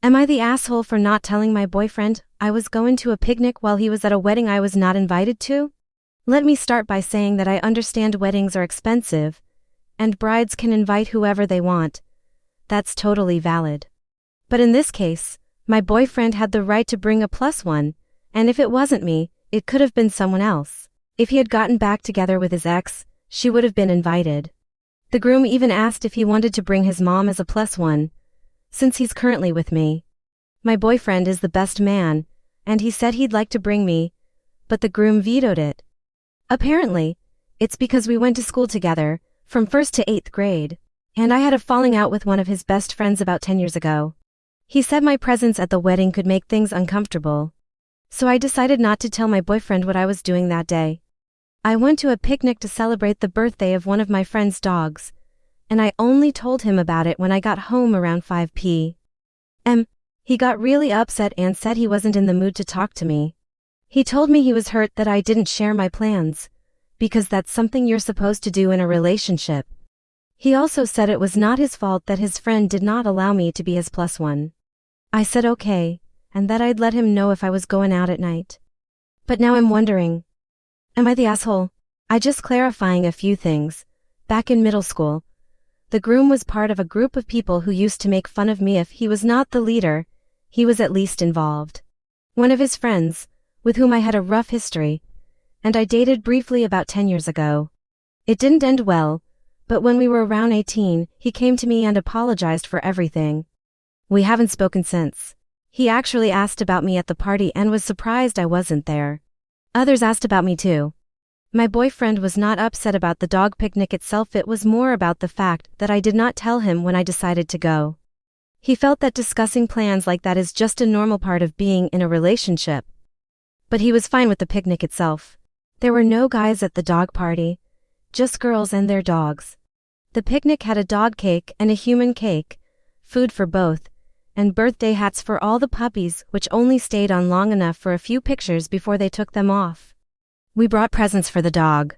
Am I the asshole for not telling my boyfriend I was going to a picnic while he was at a wedding I was not invited to? Let me start by saying that I understand weddings are expensive, and brides can invite whoever they want. That's totally valid. But in this case, my boyfriend had the right to bring a plus one, and if it wasn't me, it could have been someone else. If he had gotten back together with his ex, she would have been invited. The groom even asked if he wanted to bring his mom as a plus one, since he's currently with me. My boyfriend is the best man, and he said he'd like to bring me, but the groom vetoed it. Apparently, it's because we went to school together, from 1st to 8th grade, and I had a falling out with one of his best friends about 10 years ago. He said my presence at the wedding could make things uncomfortable. So I decided not to tell my boyfriend what I was doing that day. I went to a picnic to celebrate the birthday of one of my friend's dogs, and I only told him about it when I got home around 5 p.m. He got really upset and said he wasn't in the mood to talk to me. He told me he was hurt that I didn't share my plans, because that's something you're supposed to do in a relationship. He also said it was not his fault that his friend did not allow me to be his plus one. I said okay, and that I'd let him know if I was going out at night. But now I'm wondering, am I the asshole? Just clarifying a few things. Back in middle school, the groom was part of a group of people who used to make fun of me if he was not the leader, he was at least involved. One of his friends, with whom I had a rough history, and I dated briefly about 10 years ago. It didn't end well, but when we were around 18, he came to me and apologized for everything. We haven't spoken since. He actually asked about me at the party and was surprised I wasn't there. Others asked about me too. My boyfriend was not upset about the dog picnic itself, it was more about the fact that I did not tell him when I decided to go. He felt that discussing plans like that is just a normal part of being in a relationship. But he was fine with the picnic itself. There were no guys at the dog party, just girls and their dogs. The picnic had a dog cake and a human cake, food for both, and birthday hats for all the puppies, which only stayed on long enough for a few pictures before they took them off. We brought presents for the dog.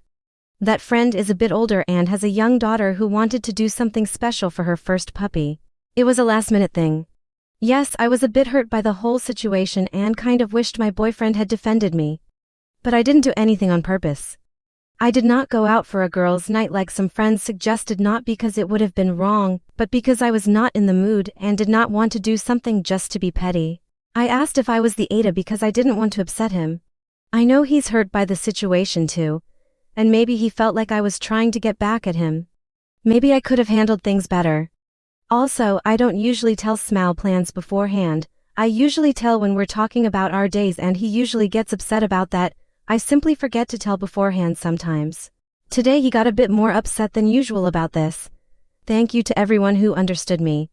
That friend is a bit older and has a young daughter who wanted to do something special for her first puppy. It was a last-minute thing. Yes, I was a bit hurt by the whole situation and kind of wished my boyfriend had defended me. But I didn't do anything on purpose. I did not go out for a girls' night like some friends suggested, not because it would have been wrong, but because I was not in the mood and did not want to do something just to be petty. I asked if I was the AITA because I didn't want to upset him. I know he's hurt by the situation too, and maybe he felt like I was trying to get back at him. Maybe I could have handled things better. Also, I don't usually tell small plans beforehand. I usually tell when we're talking about our days, and he usually gets upset about that. I simply forget to tell beforehand sometimes. Today he got a bit more upset than usual about this. Thank you to everyone who understood me.